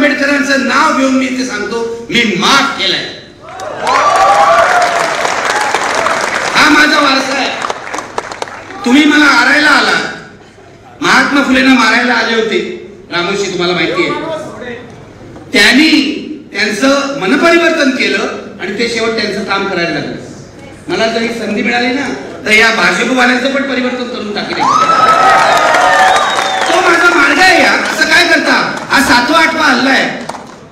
आंबेडकरांचं नाव घेऊन मी ते सांगतो, मी माफ केलाय. हा माझा वारसा आहे. तुम्ही मला मारायला आला, महात्मा फुलेंना मारायला आले होते रामोशी, तुम्हाला माहिती आहे. त्यांनी त्यांचं मनपरिवर्तन केलं आणि ते शेवट त्यांचं काम करायला लागलं. मला जर ही संधी मिळाली ना तर या भाजपवाल्यांचं पण परिवर्तन करून टाकेल. तो माझा मार्ग आहे. असं काय करता? हा 7वा 8वा हल्ला आहे.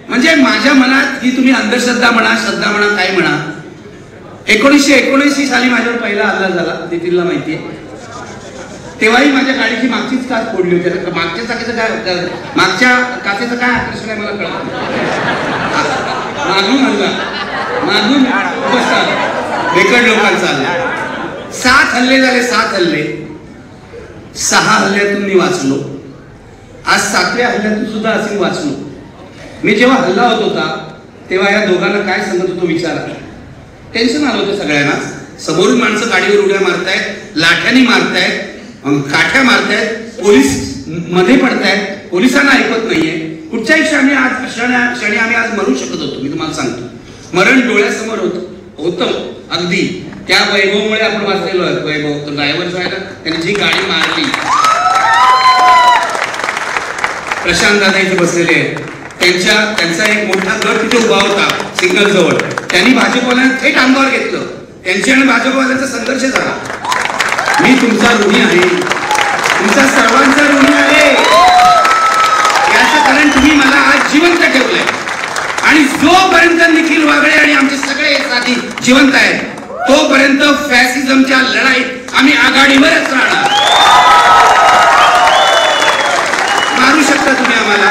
म्हणजे माझ्या मनात ही तुम्ही अंधश्रद्धा म्हणा, श्रद्धा म्हणा, काय म्हणा, 1979 साली माझ्यावर पहिला हल्ला झाला, नितीनला माहिती आहे. तेव्हाही माझ्या गाडीची मागचीच काच फोडली होती. मागच्या चाकीचं काय, मागच्या काचेचं काय आकर्षण आहे मला कळत. मागून हल्ला, मागून बेकड लोकांचा हल्ला. 7 हल्ले झाले, 7 हल्ले. 6 हल्ल्यातून मी वाचलो. आज 7व्या हल्ल्यातून सुद्धा असे वाचलो. मी जेव्हा हल्ला होत होता तेव्हा या दोघांना काय सांगत होतो विचारा. टेन्शन आलं होतं सगळ्यांना. समोरून माणसं गाडीवर उड्या मारतायत, लाठ्यानी मारतायत, काठ्या मारतायत, पोलीस मध्ये पडतायत, पोलिसांना ऐकत नाहीये. कुठच्याही क्षणी आम्ही आज मरू शकत होतो. मी तुम्हाला सांगतो, मरण डोळ्यासमोर होतं अगदी. त्या वैभवमुळे आपण वाचलेलो आहे. वैभव ड्रायव्हर जो आहे ना, त्याने जी गाडी मारली, प्रशांत दादा इथे बसलेले आहेत, त्यांचा एक मोठा गट तिथे उभा होता सिग्नल जवळ. त्यांनी भाजपवाल्यांना थेट अंगावर घेतलं. त्यांची आणि भाजपवाल्यांचा संघर्ष झाला. मी तुमचा ऋणी आहे, तुमचा सर्वांचा ऋणी आहे. याचं कारण तुम्ही मला आज जिवंत ठेवलंय. आणि जोपर्यंत निखिल वागळे आणि आमचे सगळे साथी जिवंत आहेत तोपर्यंत फॅसिझमच्या लढाईत आम्ही आघाडीवरच राहणार. मारू शकता तुम्ही आम्हाला.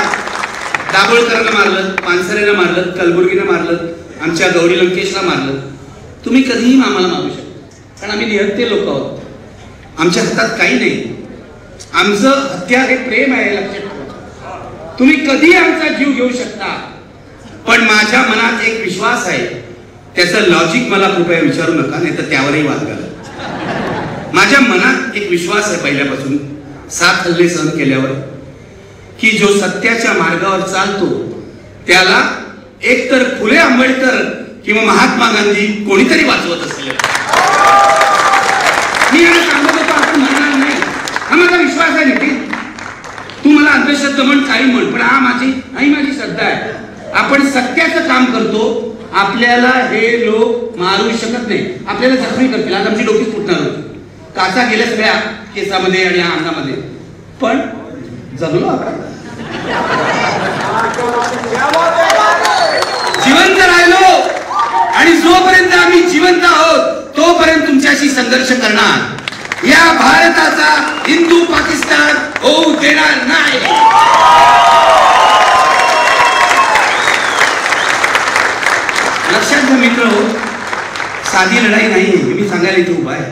दाभोळकरांना मारलं, पानसरेला मारलं, कलबुर्गीला मारलं, आमच्या गौरी लंकेशला मारलं. तुम्ही कधीही आम्हाला मारू शकता, कारण आम्ही निहत्ते लोक आहोत. आमच्या हातात काही नाही. आमचं हत्यार हे प्रेम आहे, लक्षात ठेवा. तुम्ही कधी आमचा जीव घेऊ शकता, पण माझ्या मनात एक विश्वास आहे. त्याचं लॉजिक मला कृपया विचारू नका, नाही तर त्यावरही वाद घाला. माझ्या मनात एक विश्वास आहे पहिल्यापासून, 7 हल्ले सहन केल्यावर, की जो सत्याच्या मार्गावर चालतो त्याला एकतर फुले आंबेडकर किंवा महात्मा गांधी कोणीतरी वाचवत असेल. मी यांना सांगत होतो आपण म्हणणार नाही. हा माझा विश्वास आहे. नितीन, तू मला अंधश्रद्धा म्हण, काही म्हण, पण हा माझी श्रद्धा आहे. आपण सत्याचं काम करतो. आपल्याला हे लोक मारू शकत नाही, आपल्याला जखमी करतील. आज आमची डोकीच फुटणार होती. काचा गेल्या सगळ्या केसामध्ये आणि अंगामध्ये, पण जगलो आपण. जिवंत राहिलो. आणि जोपर्यंत आम्ही जिवंत आहोत तोपर्यंत तुमच्याशी संघर्ष करणार. या भारताचा हिंदू पाकिस्तान होऊ देणार नाही. लक्षात घ्या मित्र, साधी लढाई नाही. मी सांगायला इथे उभा आहे.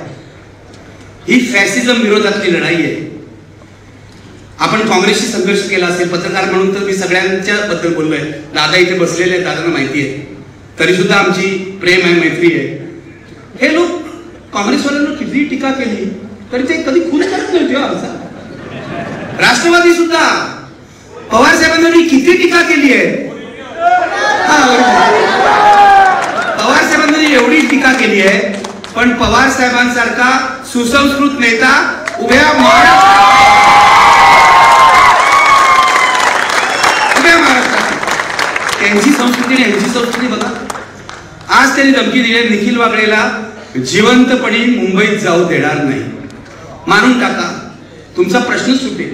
ही फॅसिझम विरोधातली लढाई आहे. आपण काँग्रेसशी संघर्ष केला असेल, पत्रकार म्हणून तर मी सगळ्यांच्या बद्दल बोललोय. दादा इथे बसलेले आहेत, दादांना माहिती आहे. तरी सुद्धा आमची प्रेम आहे, मैत्री आहे. हे लोक काँग्रेसवाल्यांना किती टीका केली तरी ते कधी खून करत नव्हते. आमचा राष्ट्रवादी सुद्धा पवार साहेबांनी किती टीका केली आहे. पवार साहेबांनी एवढी टीका केली आहे, पण पवार साहेबांसारखा सुसंस्कृत नेता उभ्या महाराष्ट्रात, त्यांची संस्कृती आणि यांची संस्कृती बघा. आज त्यांनी धमकी दिली आहे निखिल वागळेला जिवंतपणी मुंबईत जाऊ देणार नाही. मारून टाका, तुमचा प्रश्न सुटेल.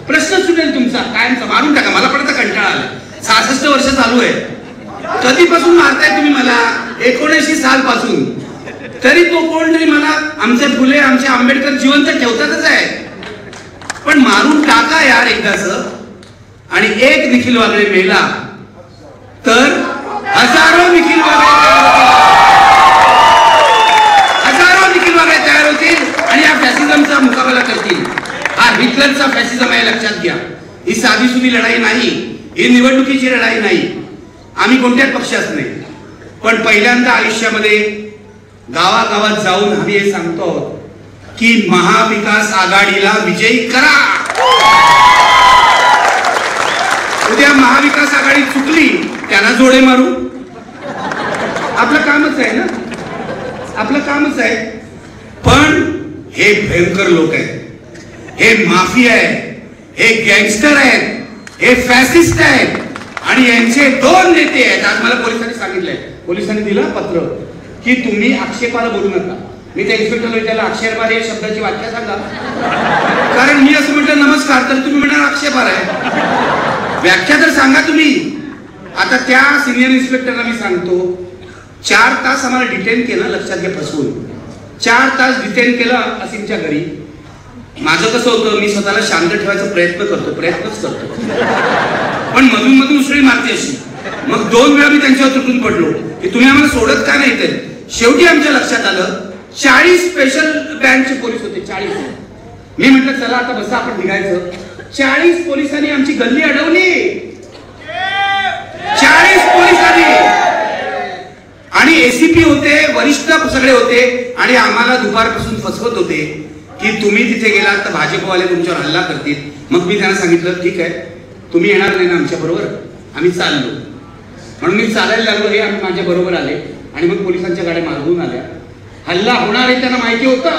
प्रश्न सुटेल तुमचा कायमचा. मारून टाका. मला पण कंटाळा आला. 66 वर्ष चालू आहे. कधीपासून मारताय तुम्ही मला? 19 सालपासून. तरी तो कोण तरी मला, आमचे फुले, आमचे आंबेडकर जिवंत ठेवतातच आहे. पण मारून टाका यार एकदाच. आणि एक निखिल वागळे मेला तर हजारो निखिल वागळे तयार होतील आणि या फॅसिझमचा मुकाबला करतील. हा हिटलरचा फॅसिझम आहे, लक्षात घ्या. ही साधी सुधी लढाई नाही, ही निवडणुकीची लढाई नाही. आम्ही कोणत्याच पक्षात नाही, पण पहिल्यांदा आयुष्यामध्ये गावागावात जाऊन आम्ही हे सांगतो आहोत की महाविकास आघाडीला विजयी करा. उद्या महाविकास आघाडी चुकली त्यांना जोडे मारू. आपलं कामच आहे ना, आपलं कामच आहे. पण हे भयंकर लोक आहेत, हे माफिया आहेत, हे गँगस्टर आहेत, हे फॅसिस्ट आहेत आणि यांचे 2 नेते आहेत. आज मला पोलिसांनी सांगितलंय, पोलिसांनी दिलं पत्र की तुम्ही आक्षेपाला बोलू नका. मी त्या इन्स्पेक्टरला विचारलं आक्षेपाला या शब्दाची व्याख्या सांगा, कारण मी असं म्हटलं नमस्कार तर तुम्ही म्हणाल आक्षेपार आहे, व्याख्या तर सांगा तुम्ही. आता त्या सिनियर इन्स्पेक्टरला मी सांगतो 4 तास आम्हाला डिटेन केलं, लक्षात घ्या, फसवून 4 तास डिटेन केलं असीमच्या घरी. माझं कसं होतं, मी स्वतःला शांत ठेवायचा प्रयत्नच करतो पण मधून मधून उसळी मारते अशी. मग 2 वेळा मी त्यांच्यावर तुटून पडलो की तुम्ही आम्हाला सोडत का नाही. ते शेवटी आमच्या लक्षात आलं 40 स्पेशल ब्रँचचे पोलीस होते, 40. मी म्हटलं चला आता बसा आपण निघायचं. 40 पोलिसांनी आमची गल्ली अडवली, 40 पोलिसांनी. आणि एसीपी होते, वरिष्ठ सगळे होते आणि आम्हाला दुपारपासून फसवत होते की तुम्ही तिथे गेलात तर भाजपवाले तुमच्यावर हल्ला करतील. मग मी त्यांना सांगितलं ठीक आहे, तुम्ही येणार नाही ना आमच्या बरोबर, आम्ही चाललो. म्हणून मी चालायला लागलो, हे आम्ही माझ्या बरोबर आले आणि मग पोलिसांच्या गाड्या मागवून आल्या. हल्ला होणार आहे त्यांना माहिती होतं,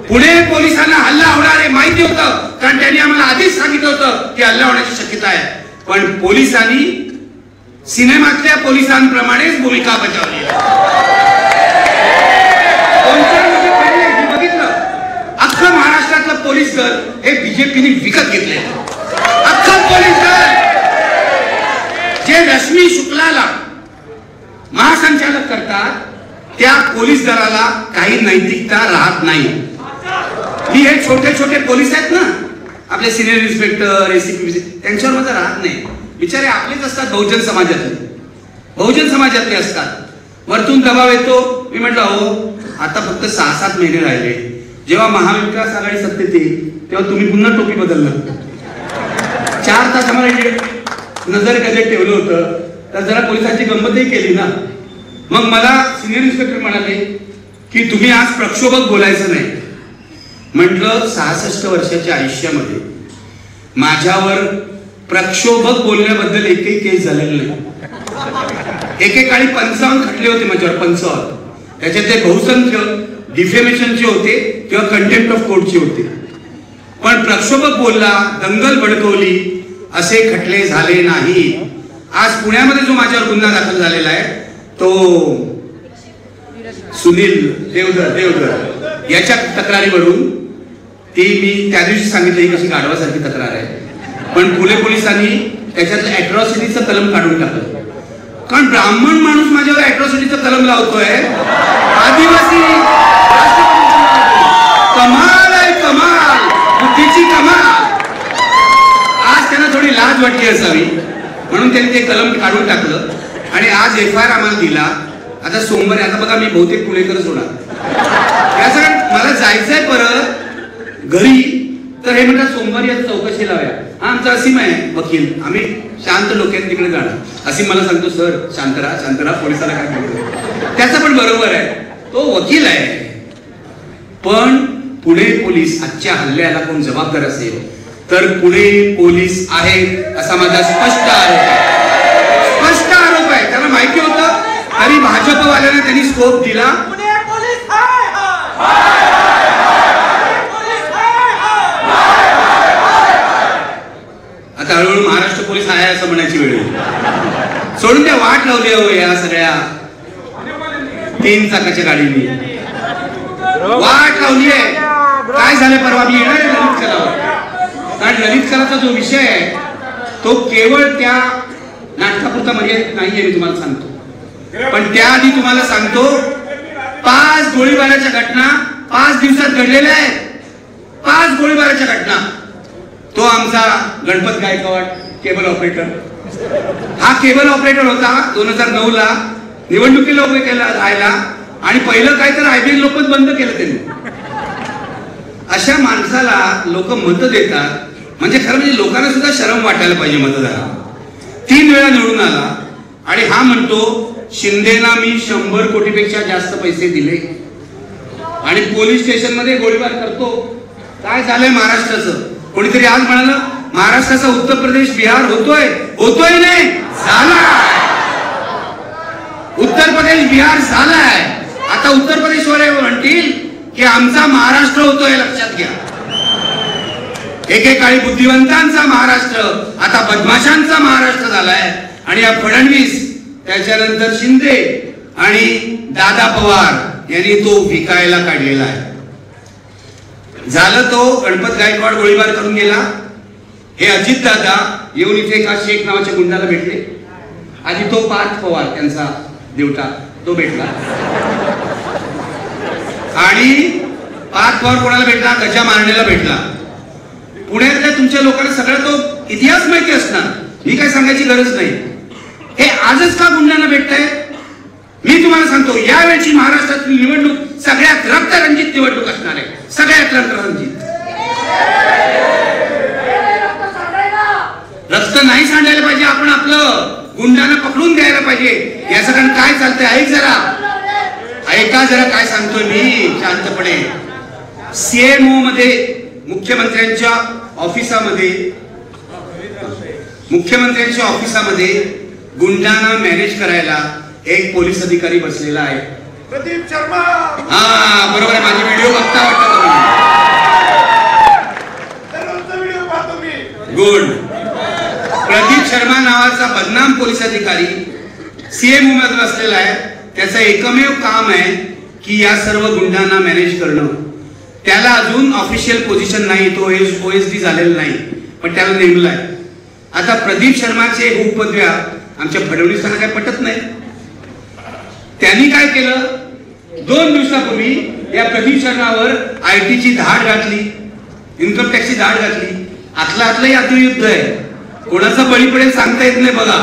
पुणे पोलिसांना हल्ला होणार आहे माहिती होतं, कारण त्यांनी आम्हाला आधीच सांगितलं होतं की हल्ला होण्याची शक्यता आहे. पण पोलिसांनी सिनेमातल्या पोलिसांप्रमाणेच भूमिका बजावली. बघितलं, अख्खं महाराष्ट्रातलं पोलीस दल हे बीजेपीने विकत घेतले. अख्खं पोलीस दल जे रश्मी शुक्लाला महासंचालक करतात त्या पोलीस दलाला काही नैतिकता राहत नाही. ही हे छोटे छोटे पोलीस आहेत ना, आपले सिनियर इन्स्पेक्टर, एसीपी, त्यांच्यावर माझं राहत नाही. बिचारे आपलेच असतात, बहुजन समाजातले असतात. वरतून दबाव येतो. मी म्हटलं हो आता फक्त 6-7 महिने राहिले, जेव्हा महाविकास आघाडी सत्तेत येईल तेव्हा तुम्ही पुन्हा टोपी बदलणार. 4 तास आम्हाला नजर गजेट ठेवलं होतं तर जरा पोलिसांची गंमतही केली ना. मग मला सिनियर इन्स्पेक्टर म्हणाले की तुम्ही आज प्रक्षोभक बोलायचं नाही. म्हटलं 66 वर्षाच्या आयुष्यामध्ये माझ्यावर प्रक्षोभक बोलण्याबद्दल एकही केस झालेली नाही. एकेकाळी 55 खटले होते माझ्यावर, 55. त्याच्यातले बहुसंख्य डिफेमेशनचे होते किंवा कंटेम्प्ट ऑफ कोर्टचे होते. पण प्रक्षोभक बोलला, दंगल भडकवली असे खटले झाले नाही. आज पुण्यामध्ये जो माझ्यावर गुन्हा दाखल झालेला आहे तो सुनील देवधर याच्या तक्रारीवरून, ती मी त्या दिवशी सांगितलं ही कशी गाढवासारखी तक्रार आहे, पण पुणे पोलिसांनी त्याच्यातलं अॅट्रॉसिटीचं कलम काढून टाकलं. कारण ब्राह्मण माणूस माझ्यावर अॅट्रॉसिटीचं कलम लावतोय, आदिवासी. कमाल आहे, कमाल, बुद्धीची कमाल. आज त्यांना थोडी लाज वाटली असावी म्हणून त्यांनी ते कलम काढून टाकलं आणि आज FIR आम्हाला दिला. आता सोमवारी, आता बघा मी बहुतेक पुणेकरच होणार या सगळ्या, मला जायचंय परत घरी, तर हे म्हणतात सोमवारी आज चौकशी लावूया. हा आमचा असीम आहे वकील, आम्ही शांत लोकांनी तिकडे जाणार. असीम मला सांगतो सर शांत राहा, पोलिसाला काय म्हणतो. त्याचं पण बरोबर आहे, तो वकील आहे. पण पुणे पोलीस आजच्या हल्ल्याला कोण जबाबदार असेल तर पुणे पोलीस आहेत असा माझा स्पष्ट आरोप आहे. त्यांना माहिती होतं तरी भाजपवाल्यांना त्यांनी स्कोप दिला. आता हळूहळू महाराष्ट्र पोलीस आहे असं म्हणायची वेळ सोडून त्या वाट लावली हो या सगळ्या 3 चाकाच्या गाडीने वाट लावली आहे. काय झालं परवा मी येणार आहे ललित कलावर, कारण ललित कलाचा जो विषय आहे तो केवळ त्या नाटकापुरता मर्यादित नाहीये, मी तुम्हाला सांगतो. पण त्याआधी तुम्हाला सांगतो 5 गोळीबाराच्या घटना 5 दिवसात घडलेल्या आहेत. 5 गोळीबाराच्या घटना. तो आमचा गणपत गायकवाड केबल ऑपरेटर, हा केबल ऑपरेटर होता 2009 ला, निवडणुकीला उभे केला राहायला आणि पहिलं काय तर IBN लोकमत बंद केलं त्यांनी. अशा माणसाला लोक मत देतात म्हणजे खरं म्हणजे लोकांना सुद्धा शरम वाटायला पाहिजे. मतदार 3 वेळा निवडून आला आणि हा म्हणतो शिंदेना मी 100 कोटीपेक्षा जास्त पैसे दिले आणि पोलीस स्टेशन मध्ये गोळीबार करतो. काय झालंय महाराष्ट्राचं? कोणीतरी आज म्हणालं महाराष्ट्राचा उत्तर प्रदेश बिहार होतोय नाही झालाय. उत्तर प्रदेश बिहार झालाय. आता उत्तर प्रदेशवाले म्हणतील की आमचा महाराष्ट्र होतोय. लक्षात घ्या, एकेकाळी बुद्धिवंतांचा महाराष्ट्र आता बदमाशांचा महाराष्ट्र झालाय. आणि या फडणवीस, त्याच्यानंतर शिंदे आणि दादा पवार यांनी तो विकायला काढलेला आहे. झालं तो गणपत गायकवाड गोळीबार करून गेला. हे अजित दादा येऊन इथे एका शेख नावाच्या गुंडाला भेटले. आधी तो पार्थ पवार त्यांचा देवटा तो भेटला. आणि पार्थ पवार कोणाला भेटला? गजा मारण्याला भेटला. पुण्यातल्या तुमच्या लोकांना सगळा तो इतिहास माहिती असणार, मी काय सांगायची गरज नाही. हे आजच का गुंडांना भेटतंय? मी तुम्हाला सांगतो, यावेळची महाराष्ट्रातील निवडणूक सगळ्यात रक्तरंजित निवडणूक असणार आहे. सगळ्यात रक्तरंजित. रक्त नाही सांडायला पाहिजे. आपण आपलं गुंडांना पकडून द्यायला पाहिजे. या सगळं काय चालतंय ऐक जरा, ऐका जरा काय सांगतोय मी शांतपणे. सीएमओ मध्ये मुख्यमंत्र्यांच्या ऑफिसामध्ये गुंडांना मॅनेज करायला एक पोलीस अधिकारी बसलेला आहे. प्रदीप शर्मा. हा बरोबर आहे. माझी व्हिडिओ बघता वाटतं तुम्ही. गुड. प्रदीप शर्मा नावाचा बदनाम पोलीस अधिकारी सीएमओ मध्ये बसलेला आहे. त्याचं एकमेव काम आहे की या सर्व गुंडांना मॅनेज करणं. त्याला अजून ऑफिशियल पोझिशन नाही, तो ओएसडी झालेला नाही, पण त्याला नेमलाय. आता प्रदीप शर्माचे उपपदव्या आमच्या फडणवीसांना काय पटत नाही. त्यांनी काय केलं, 2 दिवसापूर्वी या प्रदीप शर्मावर आयटीची धाड घातली, इन्कम टॅक्सची धाड घातली. आतलं युद्ध आहे. कोणाचा बळी पडेल सांगता येत नाही. बघा,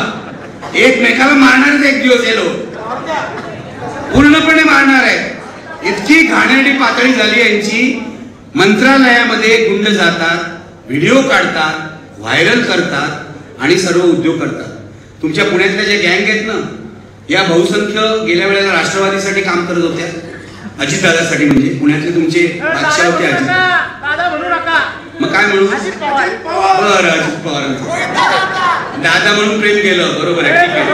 एकमेकाला मारणारच एक दिवस हे लोक, पूर्णपणे मारणार आहे. इतकी घाणेरडी पातळी झाली यांची. मंत्रालयामध्ये गुंड जातात, व्हिडिओ काढतात, व्हायरल करतात आणि सर्व उद्योग करतात. तुमच्या पुण्यातल्या ज्या गँग आहेत ना, या बहुसंख्य गेल्या वेळेला राष्ट्रवादीसाठी काम करत होत्या, अजितदादासाठी. म्हणजे पुण्यातले तुमचे बादशाह होते अजित. मग काय म्हणू? बरं, अजित पवार दादा म्हणून प्रेम केलं. बरोबर आहे, ठीक आहे.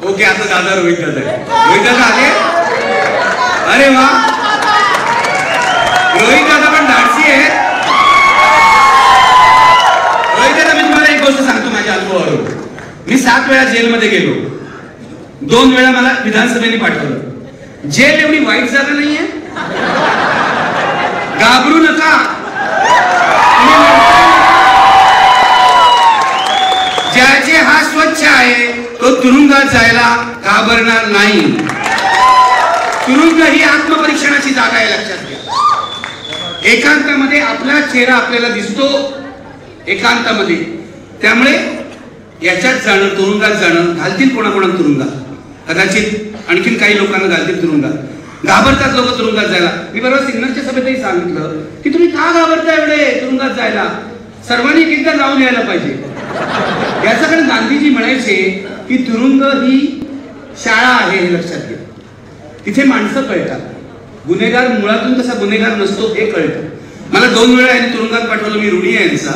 ओके, आता दादा रोहित दादा आले. अरे वा, रोहित दादा पण धाडसी आहे. रोहित दादा, मी तुम्हाला एक गोष्ट सांगतो माझ्या अनुभवावरून. मी 7 वेळा जेलमध्ये गेलो. 2 वेळा मला विधानसभेने पाठवलं. जेल एवढी वाईट जागा नाहीये, घाबरू नका. ज्याचे हात स्वच्छ आहे तो तुरुंगात जायला घाबरणार नाही. तुरुंग ही आत्मपरीक्षणाची जागा आहे, लक्षात घ्या. एकांतामध्ये आपला चेहरा आपल्याला दिसतो, एकांतामध्ये. त्यामुळे याच्यात जाणं, तुरुंगात जाणं, घालतील कोणाकोणा तुरुंगात, कदाचित आणखीन काही लोकांना घालतील तुरुंगात. घाबरतात लोक तुरुंगात जायला. मी बरोबर सिग्नलच्या सभेतही सांगितलं की तुम्ही का घाबरता एवढे तुरुंगात जायला? सर्वांनी एकदा जाऊन यायला पाहिजे. याच्याकडे गांधीजी म्हणायचे की तुरुंग ही शाळा आहे, हे लक्षात घ्या. तिथे माणसं कळतात. गुन्हेगार मुळातून कसा गुन्हेगार नसतो हे कळतं. मला 2 वेळा यांनी तुरुंगात पाठवलं. मी ऋणी आहे यांचा.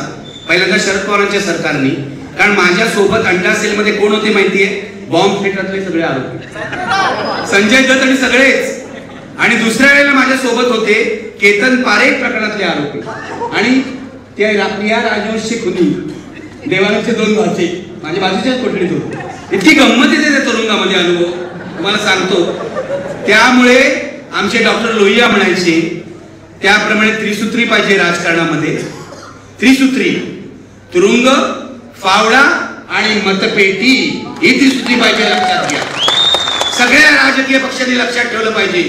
पहिल्यांदा शरद पवारांच्या सरकारने, कारण माझ्या सोबत अंडा सेलमध्ये कोण होते माहितीये? बॉम्ब थेटरातले सगळे आरोपी, संजय दत्त आणि सगळेच. आणि दुसऱ्या वेळेला माझ्या सोबत होते केतन पारेख प्रकरणातले आरोपी आणि त्या प्रिया राजवंशी खुनी, देवानंदचे 2 भाचे माझ्या बाजूच्याच कोठडीत होते. इतकी गंमत येते त्या तुरुंगामध्ये, अनुभव तुम्हाला सांगतो. त्यामुळे आमचे डॉक्टर लोहिया म्हणायचे त्याप्रमाणे त्रिसूत्री पाहिजे राजकारणामध्ये. त्रिसूत्री, तुरुंग, फावडा आणि मतपेटी, ही त्रिसूत्री पाहिजे, लक्षात घ्या. सगळ्या राजकीय पक्षांनी लक्षात ठेवलं पाहिजे.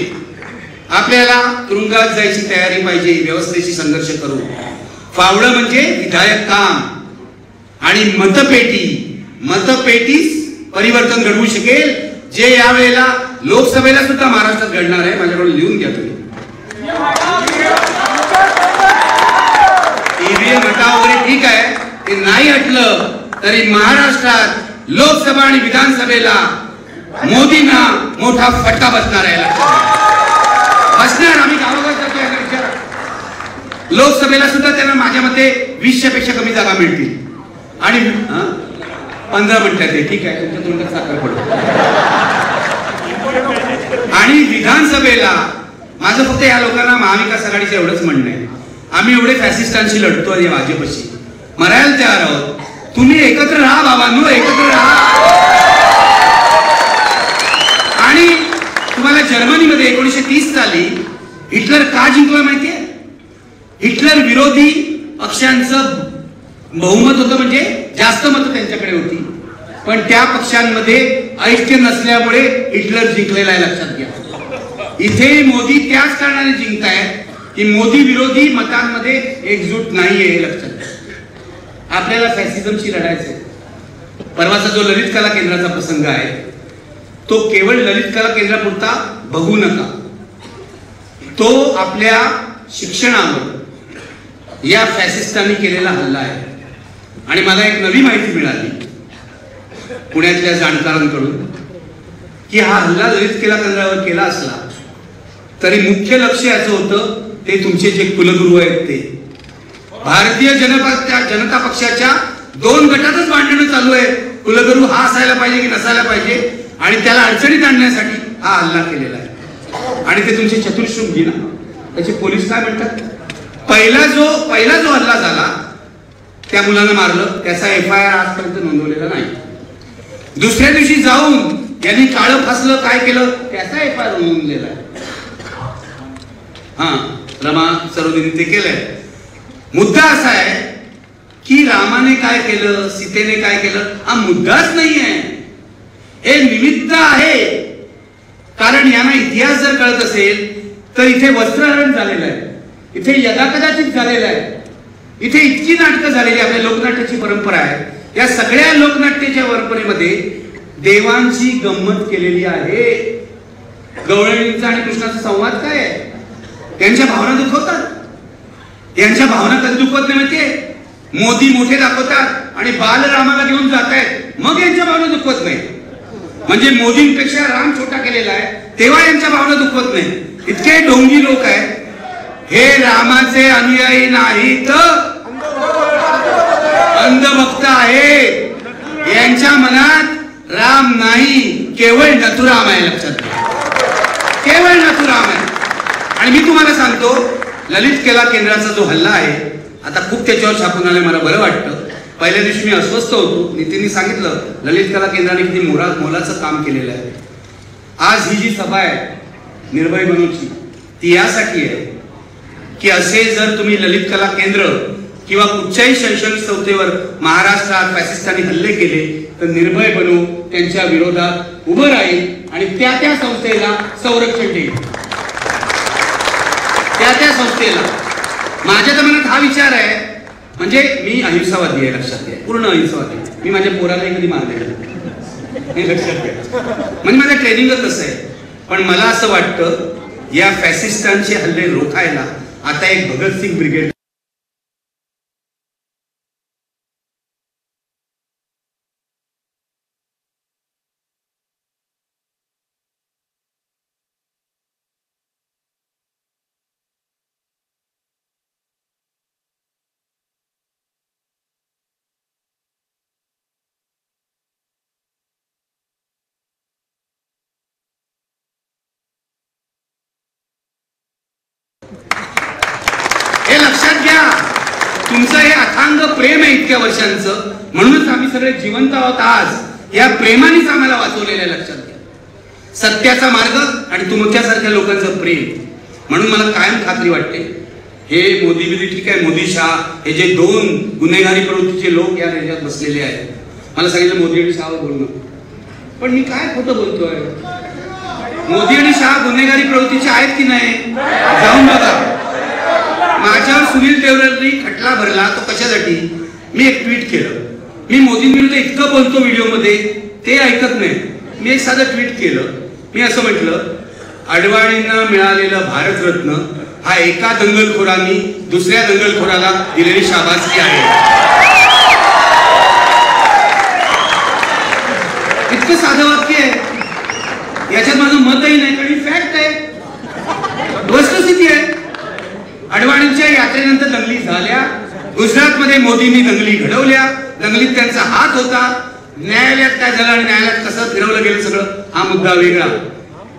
आपल्याला तुरुंगात जायची तयारी पाहिजे, व्यवस्थेशी संघर्ष करू. फावडं म्हणजे विधायक काम आणि मतपेटीच परिवर्तन घडवू शकेल, जे यावेळेला लोकसभेला सुद्धा महाराष्ट्रात घडणार आहे. माझ्याकडून लिहून घ्या तुम्ही. ईव्हीएम हटा वगैरे ठीक आहे, ते नाही हटलं तरी महाराष्ट्रात लोकसभा आणि विधानसभेला मोदींना मोठा फटका बसणार आहे. बसणार. आम्ही गावागावात जातो, याला विचारा. लोकसभेला सुद्धा त्यांना माझ्या मते 20च्या पेक्षा कमी जागा मिळतील. आणि 15 म्हणतात ते, ठीक आहे, तुमच्या तोंडात साखर पडतो. आणि विधानसभेला माझं फक्त या लोकांना महाविकास आघाडीचं एवढंच म्हणणं आहे, आम्ही एवढे फॅसिस्टांशी लढतो या भाजपशी, मरायला तयार आहोत. तुम्ही एकत्र राहा बाबांनो, एकत्र राहा. आणि तुम्हाला जर्मनीमध्ये 1930 साली हिटलर का जिंकला माहितीये? हिटलर विरोधी पक्षांचं बहुमत होतं, म्हणजे जास्त मतं त्यांच्याकडे होती, पण त्या पक्षांमध्ये ऐक्य नसल्यामुळे हिटलर जिंकलेला आहे, लक्षात घ्या. इथे मोदी त्याच कारणाने जिंकतायत की मोदी विरोधी मतांमध्ये एकजूट नाहीये, लक्षात घ्या. आपल्याला फॅसिझमशी लढायचंय. परवाचा जो ललित कला केंद्राचा प्रसंग आहे तो केवळ ललित कला केंद्रापुरता बघू नका. तो आपल्या शिक्षणावर या फॅसिस्टांनी केलेला हल्ला आहे. आणि मला एक नवी माहिती मिळाली पुण्यातल्या जाणकारांकडून की हा हल्ला ललित कला केंद्रावर केला असला तरी मुख्य लक्ष याचं होतं ते तुमचे जे कुलगुरू आहेत ते. भारतीय जनता पक्षाच्या 2 गटातच भांडणं चालू आहे, कुलगुरू हा असायला पाहिजे की नसायला पाहिजे, आणि त्याला अडचणीत आणण्यासाठी हा हल्ला केलेला आहे. आणि ते तुमचे चतुर्शृंगी ना, त्याचे पोलीस काय म्हणतात? पहिला जो हल्ला झाला त्या मुलानं मारलं, त्याचा FIR आजपर्यंत नोंदवलेला नाही. दुसऱ्या दिवशी जाऊन यांनी काळं फासलं, काय केलं, त्याचा FIR नोंदवलेला आहे. रमा सरोदीने ते केलंय. मुद्दा असा आहे की रामाने काय केलं, सीतेने काय केलं, हा मुद्दाच नाहीये, हे निमित्त आहे. कारण यांना इतिहास जर कळत असेल तर इथे वस्त्रहरण झालेलं आहे, इथे यदाकदाचित झालेलं आहे, इथे इतकी नाटकं झालेली, आपल्या लोकनाट्याची परंपरा आहे. या सगळ्या लोकनाट्याच्या परंपरेमध्ये देवांची गंमत केलेली आहे. गवळणींचा आणि कृष्णाचा संवाद काय आहे? त्यांच्या भावना दुखवतात. यांच्या भावना कधी दुखवत नाही माहितीये? मोदी मोठे दाखवतात आणि बालरामाला घेऊन जात आहेत, मग यांच्या भावना दुखवत नाही. म्हणजे मोदींपेक्षा राम छोटा केलेला आहे तेव्हा यांच्या भावना दुखवत नाही. इतके ढोंगी लोक आहेत. हे रामाचे अनुयायी नाहीत, अंधभक्त आहेत. यांच्या मनात राम नाही, केवळ नथुराम आहे, लक्षात घ्या, केवळ नथुराम आहे. आणि मी तुम्हाला सांगतो, ललित कला केंद्राचा जो हल्ला आहे, आता खूप त्याच्यावर छापून आले, मला बरं वाटतं. पहिल्या दिवशी मी अस्वस्थ होतो, नितीननी सांगितलं ललित कला केंद्राने किती मोलाचं काम केलेलं आहे. आज ही जी सभा आहे निर्भय बनूची, ती यासाठी आहे की असे जर तुम्ही ललित कला केंद्र किंवा कुठच्याही शैक्षणिक संस्थेवर महाराष्ट्रात फॅसिस्टांनी हल्ले केले तर निर्भय बनू त्यांच्या विरोधात उभं राहील आणि त्या संस्थेला संरक्षण देईल. त्या संस्थेला. माझ्या तर मनात हा विचार आहे, म्हणजे मी अहिंसावादी आहे, लक्षात घ्या, पूर्ण अहिंसावादी. मी माझ्या पोराला कधी मारलेलं नाही, लक्षात घ्या. म्हणजे माझं ट्रेनिंगच असं आहे. पण मला असं वाटतं या फॅसिस्टांचे हल्ले रोखायला आता एक भगतसिंग ब्रिगेड हे लक्षात घ्या. तुमचं हे अथांग प्रेम आहे इतक्या वर्षांचं, म्हणूनच आम्ही सगळे जिवंत आहोत आज. या प्रेमानेच आम्हाला वाचवलेलं आहे, लक्षात घ्या. सत्याचा मार्ग आणि तुमच्यासारख्या लोकांचं प्रेम. म्हणून मला कायम खात्री वाटते, हे मोदी बिदी ठीक आहे, मोदी शाह हे जे 2 गुन्हेगारी प्रवृत्तीचे लोक या देशात बसलेले आहेत, मला सांगितलं मोदी आणि शाहवर बोलणं, पण मी काय खोटं बोलतोय? मोदी आणि शाह गुन्हेगारी प्रवृत्तीचे आहेत की नाही? जाऊन बघा. माझ्यावर सुनील देवरांनी खटला भरला, तो कशासाठी? मी एक ट्विट केलं. मी मोदींविरुद्ध इतकं बोलतो व्हिडिओमध्ये, ते ऐकत नाही. मी एक साधं ट्विट केलं. मी असं म्हटलं, अडवाणींना मिळालेलं भारतरत्न हा एका दंगलखोरांनी दुसऱ्या दंगलखोराला दिलेली शाबासकी आहे. इतकं साधं वाक्य आहे. याच्यात माझं मतही नाही, कारण फॅक्ट आहे, वस्तुस्थिती आहे. अडवाणींच्या यात्रेनंतर मोदींनी दंगली घडवल्या, दंगलीत त्यांचा हात होता, न्यायालयात काय झालं आणि न्यायालयात कसं फिरवलं गेलं सगळं हा मुद्दा वेगळा.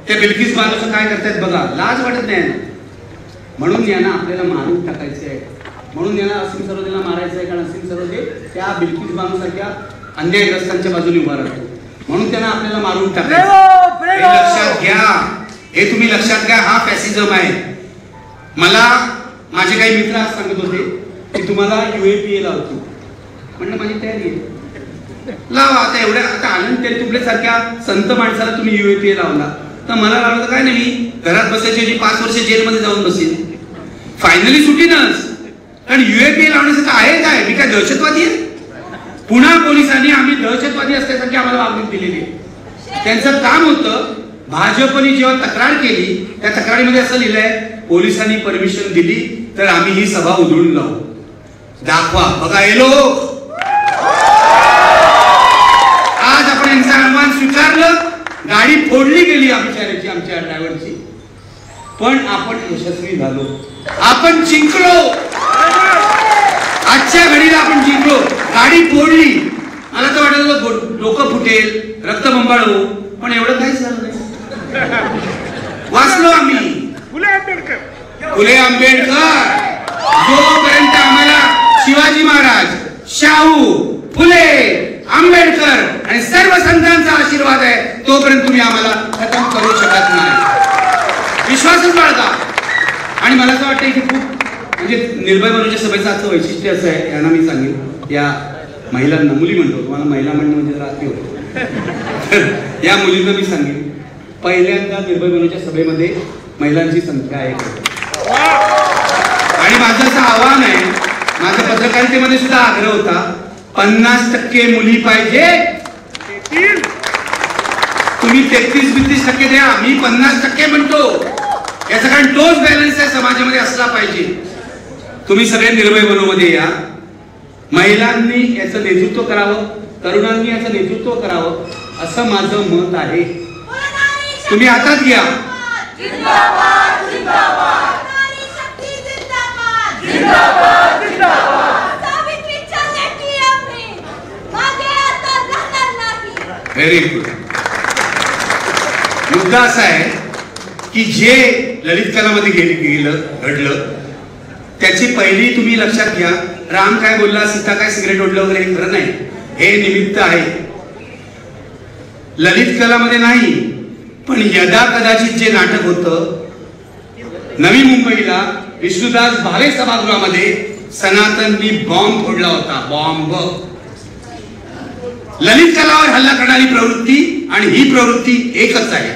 त्या बिल्किस बानोचं काय करतायत बघा, लाज वाटत नाही. म्हणून यांना आपल्याला मारून टाकायचं आहे, म्हणून यांना असीम सरोदेला मारायचं आहे, कारण असीम सरोदे त्या बिल्किस बानो सारख्या अन्यायग्रस्तांच्या बाजूने उभा राहतो, म्हणून त्यांना आपल्याला मारून टाकायचं. हे लक्षात घ्या, हे तुम्ही लक्षात घ्या. हा फॅसिझम आहे. मला माझे काही मित्र आज सांगत होते की तुम्हाला UAPA लावतो, म्हणलं माझी तयारी आहे, लावा. आता एवढ्या आता आनंद तेलतुंबडे सारख्या संत माणसाला तुम्ही UAPA लावला तर मला लावलं तर काय नाही, मी घरात बसायची 5 वर्ष जेलमध्ये जाऊन बसेल, फायनली सुटीनच. कारण UAPA लावण्यासाठी आहे काय, मी काय दहशतवादी आहे? पुन्हा पोलिसांनी आम्ही दहशतवादी असल्यासारखी आम्हाला वागणूक दिलेली आहे. त्यांचं काम होतं, भाजपने जेव्हा तक्रार केली त्या तक्रारीमध्ये असं लिहिलंय, पोलिसांनी परमिशन दिली तर आम्ही ही सभा उधळून लावू. दाखवा, बघा हे लोक. आज आपण यांचं आव्हान स्वीकारलं, गाडी फोडली गेली आमच्या ड्रायव्हरची, पण आपण यशस्वी झालो, आपण जिंकलो. आजच्या घडीला आपण जिंकलो, गाडी फोडली. मला तर वाटत डोकं फुटेल, रक्तबंबाळ हो, पण एवढं काहीच झालं नाही. वाचलो आम्ही. फुले आंबेडकर जोपर्यंत आम्हाला शिवाजी महाराज, शाहू, फुले, आंबेडकर आणि सर्व संतांचा आशीर्वाद आहे तोपर्यंत तुम्ही आम्हाला खतम करू शकत नाही. विश्वासच बाळगा. आणि मला असं वाटतं की खूप म्हणजे निर्भय मनोच्या सभेचं आजचं वैशिष्ट्य असं आहे, यांना मी सांगेन, या महिलांना, मुली म्हणतो, तुम्हाला महिला म्हणणं म्हणजे रात्री होतो, या मुलींना मी सांगेन, पहिल्यांदा निर्भय मनोच्या सभेमध्ये महिलांची संख्या आहे. आणि माझं असं आव्हान आहे, माझ्या पत्रकारितेमध्ये सुद्धा आग्रह होता, 50% मुली पाहिजे. तुम्ही 33-32% द्या, मी 50% म्हणतो. याचा कारण तोच बॅलन्स आहे समाजामध्ये असला पाहिजे. तुम्ही सगळे निर्भय मनोमध्ये या. महिलांनी याचं नेतृत्व करावं, तरुणांनी याचं नेतृत्व करावं असं माझं मत आहे. तुम्ही हातात घ्या. Very good. मुद्दा असा आहे की जे ललित कलामध्ये घडलं त्याची पहिली तुम्ही लक्षात घ्या. राम काय बोलला, सीता काय सिगरेट ओढलं वगैरे हे खरं नाही, हे निमित्त आहे. ललित कलामध्ये नाही, पण यदा कदाचित जे नाटक होतं नवी मुंबईला विष्णुदास भावे सभागृहामध्ये सनातननी बॉम्ब फोडला होता. बॉम्ब. ललित कलावर हल्ला करणारी प्रवृत्ती आणि ही प्रवृत्ती एकच आहे.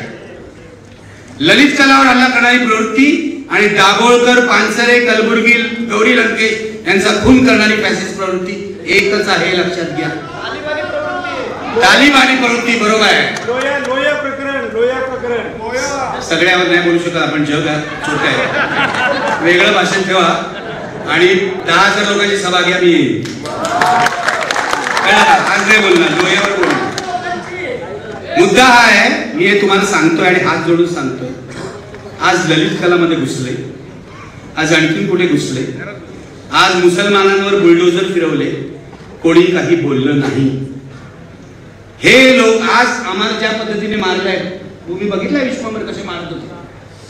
ललित कलावर हल्ला करणारी प्रवृत्ती आणि दाभोळकर, पानसरे, कलबुर्गी, गौरी लंकेश यांचा खून करणारी फॅसिस्ट प्रवृत्ती एकच आहे, लक्षात घ्या. तालिबानी प्रवृत्ती बरोबर आहे. लोया प्रकरण सगळ्यावर नाही बोलू शकत आपण, जग छोटं आहे. वेगळं भाषण ठेवा आणि 10,000 लोकांची सभा घ्या, मी येईन. आज नाही बोलणार, लोयावर बोलणार. मुद्दा हा आहे, मी हे तुम्हाला सांगतोय आणि हात जोडून सांगतोय. आज ललित कलामध्ये घुसले, आज आणखीन कुठे घुसले, आज मुसलमानांवर बुलडोजर फिरवले, कोणी काही बोललं नाही. हे लोक आज आम्हाला ज्या पद्धतीने मारलाय, तुम्ही बघितलंय विश्वभर कसे मारत होते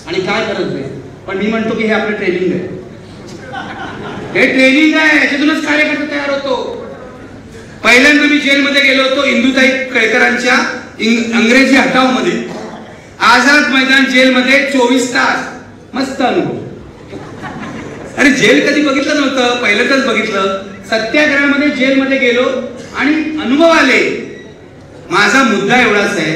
आणि काय करत नाही. पण मी म्हणतो की हे आपलं ट्रेनिंग आहे, हे ट्रेनिंग आहे, याच्यातूनच कार्यकर्ता तयार होतो. पहिल्यांदा मी जेलमध्ये गेलो होतो इंदुताई केळकरांच्या अंग्रेजी हटाव मध्ये, आझाद मैदान जेलमध्ये 24 तास. मस्त अनुभव. अरे जेल कधी बघितलं नव्हतं, पहिल्यांदाच बघितलं. सत्याग्रहामध्ये जेलमध्ये गेलो आणि अनुभव आले. माझा मुद्दा एवढाच आहे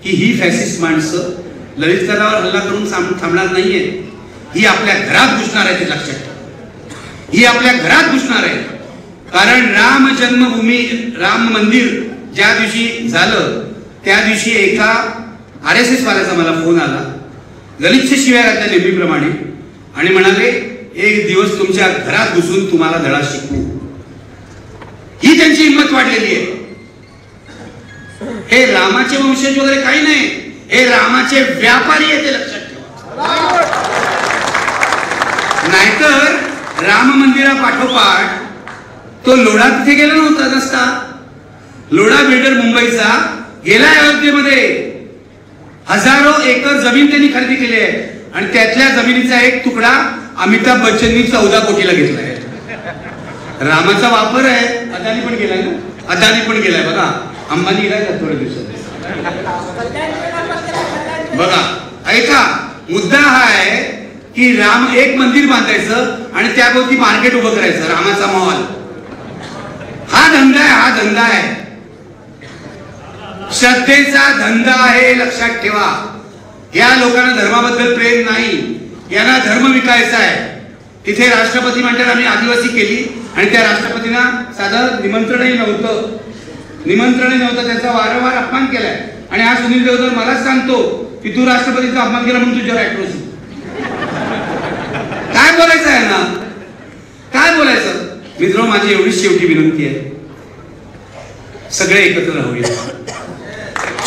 की ही फॅसिस्ट माणसं ललित कलावर हल्ला करून थांबणार नाहीये. ही आपल्या घरात घुसणार आहे, ते लक्षात ठेवा. ही आपल्या घरात घुसणार आहे. कारण राम जन्मभूमी, राम मंदिर ज्या दिवशी झालं त्या दिवशी एका RSS वाल्याचा मला फोन आला, ललितच्या शिव्या घातल्या नेहमीप्रमाणे, आणि म्हणाले एक दिवस तुमच्या घरात घुसून तुम्हाला धडा शिकवू. ही त्यांची हिंमत वाढलेली आहे. हे रामाचे वंशज वगैरे काही नाही, हे रामाचे व्यापारी आहे, ते लक्षात ठेवा. नाहीतर राम मंदिरा पाठोपाठ तो लोढा तिथे गेला नव्हता नसता. लोढा बिल्डर मुंबईचा गेला अयोध्येमध्ये. हजारो एकर जमीन त्यांनी खरेदी केली आहे आणि त्यातल्या जमिनीचा एक तुकडा अमिताभ बच्चननी 14 कोटीला घेतलाय. रामाचा वापर आहे. अदानी पण गेलाय ना, अदानी पण गेलाय बघा. अंबानी गेलाय का थोड्या दिवसात बघा. ऐका, मुद्दा हा आहे की राम एक मंदिर बांधायचं आणि त्याभोवती मार्केट उभं करायचं, रामाचा मॉल. हा धंदा आहे, हा धंदा आहे. श्रद्धेचा धंदा आहे, लक्षात ठेवा. या लोकांना धर्माबद्दल प्रेम नाही, यांना धर्म विकायचा आहे. तिथे राष्ट्रपती म्हणतात आम्ही आदिवासी केली आणि त्या राष्ट्रपतींना साधं निमंत्रणही नव्हतं, त्यांचा वारंवार अपमान केलाय. आणि हा सुनील देवधर मलाच सांगतो की तू राष्ट्रपतीचा अपमान केला म्हणून तुझ्यावर ऍट्रोसिटी. काय बोलायचं आहे ना, काय बोलायचं. मित्र, माझी एवढीच शेवटी विनंती आहे, सगळे एकत्र राहूया.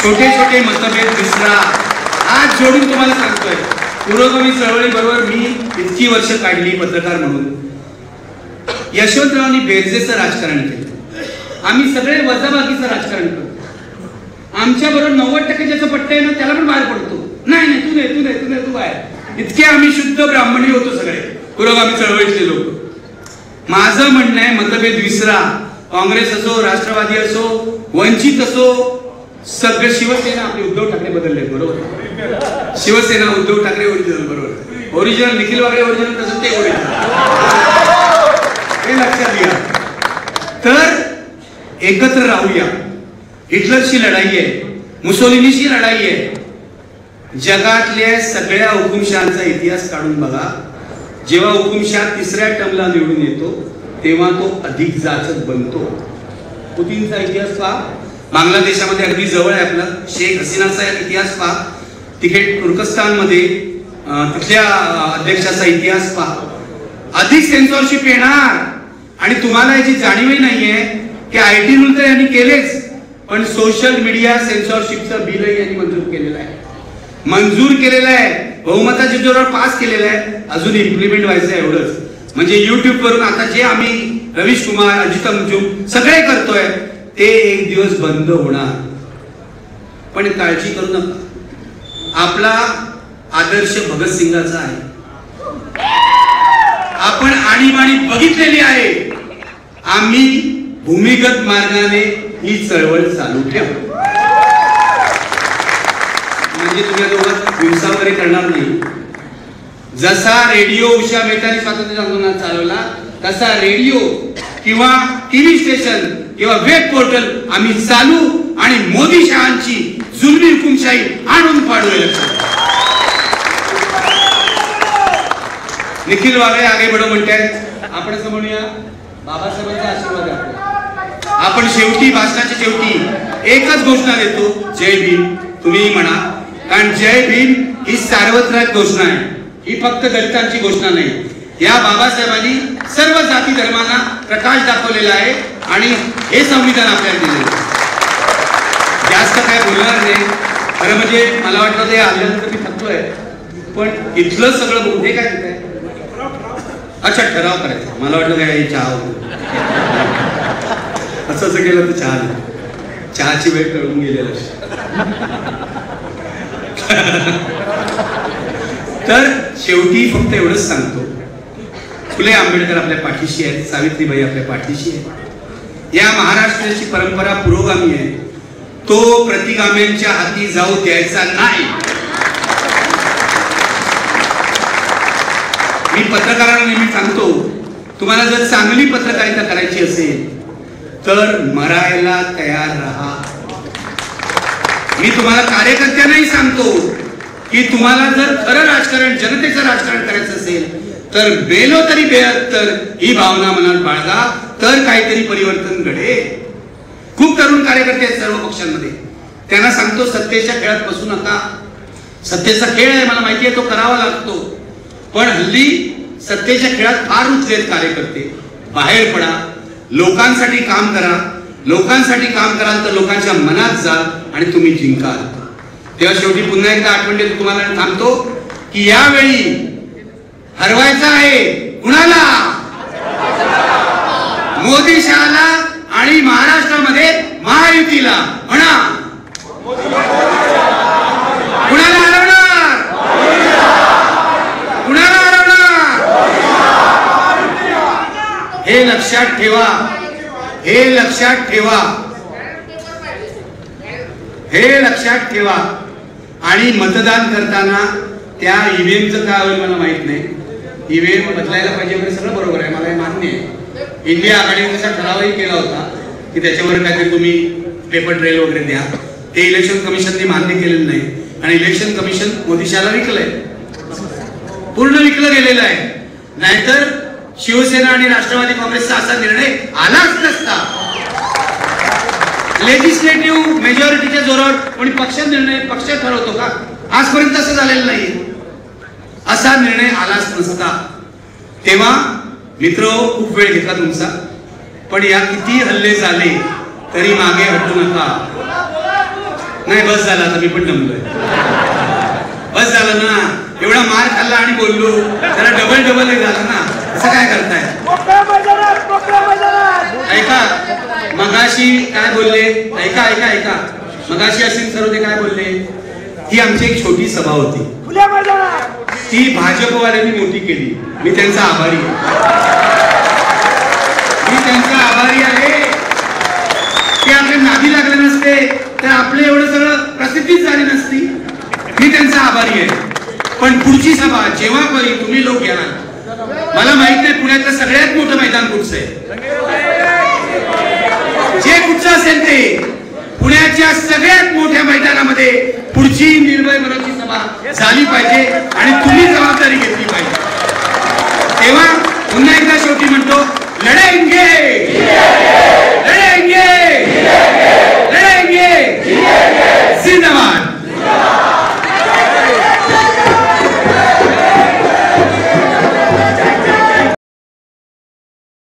छोटे छोटे मतभेद विसरा. आज जोडून तुम्हाला सांगतोय, पुरोगामी चळवळी बरोबर मी इतकी वर्ष काढली पत्रकार म्हणून. यशवंतरावांनी बेरजेचं राजकारण केलं. आम्ही सगळे वजाबाकीचं राजकारण करतो. आमच्या बरोबर 90% ज्याचं पट्ट आहे ना त्याला पण बाहेर पडतो. नाही नाही तू बाहेर. इतके आम्ही शुद्ध ब्राह्मणी होतो सगळे पुरोगामी चळवळीतले लोक. माझं म्हणणं आहे, मतभेद विसरा. काँग्रेस असो, राष्ट्रवादी असो, वंचित असो, सगळं. शिवसेना आपले उद्धव ठाकरे बदलले बरोबर. शिवसेना उद्धव ठाकरे ओरिजिनल बरोबर. ओरिजिनल निखिल वागळे ओरिजिनल, तसं ते ओरिजिनल, हे लक्षात घ्या. तर एकत्र राहूया. हिटलरशी लढाई आहे, मुसोलिनीशी लढाई आहे. जगातल्या सगळ्या हुकुमशहांचा इतिहास काढून बघा. जेव्हा हुकुमशहा तिसऱ्या टर्मला निवडून येतो तेव्हा तो अधिक जाचक बनतो. पुतीनचा इतिहास पहा. बांगलादेशामध्ये अगदी जवळ आहे आपला शेख हसीनाचा इतिहास पहा. तिथे तुर्कस्तानमध्ये तिथल्या अध्यक्षाचा इतिहास पहा. अधिक सेन्सॉरशिप येणार. आणि तुम्हाला याची जाणीवही नाहीये की IT रूल तर यांनी केलेच, पण सोशल मीडिया सेन्सॉरशिपचं बिलही यांनी मंजूर केलेलं आहे. बहुमताच्या जोरावर पास केलेलं आहे. अजून इम्प्लिमेंट व्हायचं आहे एवढंच. म्हणजे युट्यूब वरून आता जे आम्ही रवीश कुमार, अजित अंजुम सगळे करतोय ते एक दिवस बंद होणार. पण काळजी करू नका, आपला आदर्श भगतसिंगाचा आहे. आपण आणीबाणी बघितलेली आहे. आम्ही भूमिगत मार्गाने ही चळवळ चालू ठेवू. म्हणजे तुम्ही दोघात हिंसा वगैरे करणार नाही. जसा रेडिओ उषा मेहतानी स्वातंत्र्य आंदोलन चालवला तसा रेडिओ किंवा टीव्ही स्टेशन किंवा वेब पोर्टल आम्ही चालू आणि मोदी शहांची जुलमी हुकुमशाही आणून पाडूया. निखिल वागळे आगे बढो म्हणतात. आपण असं म्हणूया, बाबासाहेबांचा आशीर्वाद आहे. आपण शेवटी भाषणाच्या शेवटी एकच घोषणा देतो, जय भीम. तुम्ही म्हणा, कारण जय भीम ही सार्वत्रिक घोषणा आहे. ही फक्त दलितांची घोषणा नाही. या बाबासाहेबांनी सर्व जाती धर्मांना प्रकाश दाखवलेला आहे आणि हे संविधान आपल्याला दिलेलं आहे. जास्त काय बोलणार नाही. खरं म्हणजे मला वाटतं ते आल्यानंतर मी थकतोय, पण इथलं सगळं मोठे काय होत आहे. अच्छा, ठराव करायचा. मला वाटलं काय चहा असं केलं तर चहाची वेळ कळून गेलेलं. तर शेवटी फक्त एवढंच सांगतो, फुले आंबेडकर आपल्या पाठीशी आहेत, सावित्रीबाई आपल्या पाठीशी आहे. या महाराष्ट्राची परंपरा पुरोगामी आहे. तो प्रतिगाम्यांच्या हाती जाऊ द्यायचा नाही. मी पत्रकारांना नेहमी सांगतो, तुम्हाला जर चांगली पत्रकारिता करायची असेल तर मरायला तयार राहा. मी तुम्हाला कार्यकर्त्यांनाही सांगतो की तुम्हाला जर खरं राजकारण, जनतेचं राजकारण करायचं असेल तर बेलो तरी बेहत्तर ही भावना मनात बाळगा, तर काहीतरी परिवर्तन घडेल. खूप तरुण कार्यकर्ते आहेत सर्व पक्षांमध्ये. त्यांना सांगतो, सत्तेच्या खेळात बसू नका. सत्तेचा खेळ आहे, मला माहिती आहे, तो करावा लागतो. पण हल्ली सत्तेच्या खेळात फार रुचलेत कार्यकर्ते. बाहेर पडा, लोकांसाठी काम करा. लोकांसाठी काम कराल तर लोकांच्या मनात जा आणि तुम्ही जिंकाल. तेव्हा शेवटी पुन्हा एकदा आठवण देतो तुम्हाला, सांगतो की यावेळी हरवायचं आहे कुणाला? मोदी शहाला आणि महाराष्ट्रामध्ये महायुतीला म्हणा. कुणाला हरवणार? कुणाला हरवणार? हे लक्षात ठेवा, हे लक्षात ठेवा, हे लक्षात ठेवा. आणि मतदान करताना त्या ईव्हीएमचं काय होईल मला माहित नाही. ईव्हीएम बदलायला पाहिजे वगैरे सगळं बरोबर आहे, मला हे मान्य आहे. इंडिया आघाडीने तसा ठरावही केला होता की त्याच्यावर काहीतरी तुम्ही पेपर ट्रेल वगैरे द्या. ते इलेक्शन कमिशनने मान्य केलेलं नाही आणि इलेक्शन कमिशन मोदी शहाला विकलंय, पूर्ण विकलं गेलेलं आहे. नाहीतर शिवसेना आणि राष्ट्रवादी काँग्रेसचा असा निर्णय आलाच नसता. लेजिस्लेटिव्ह मेजॉरिटीच्या जोरावर कोणी पक्ष ठरवतो का? आजपर्यंत असं झालेलं नाही. असा निर्णय आलाच नसता. तेव्हा मित्र, खूप वेळ घेतला तुमचा, पण या किती हल्ले झाले तरी मागे हटू नका. नाही, बस झाला, आता मी पण दमलोय. बस झालं ना, एवढा मार खाल्ला आणि बोललो, त्याला डबल झालं ना. असं काय करताय? ऐका, मगाशी काय बोलले, ऐका मगाशी असित सरोदे काय बोलले, ही आमची एक छोटी सभा होती, ती भाजपवाल्यांनी मोठी केली. मी त्यांचा आभारी आहे. ते आपले नादी लागले नसते तर आपले एवढं सगळं प्रसिद्धीच झाली नसती. मी त्यांचा आभारी आहे. पण पुढची सभा जेव्हा तुम्ही लोक घ्याल, मला माहित नाही पुण्यातलं सगळ्यात मोठं मैदान कुठचं आहे. जे कुठचं असेल ते पुण्याच्या सगळ्यात मोठ्या मैदानामध्ये पुढची निर्भय मनोची सभा झाली पाहिजे आणि तुम्ही जबाबदारी घेतली पाहिजे. तेव्हा पुन्हा एकदा शेवटी म्हणतो, लढेंगे.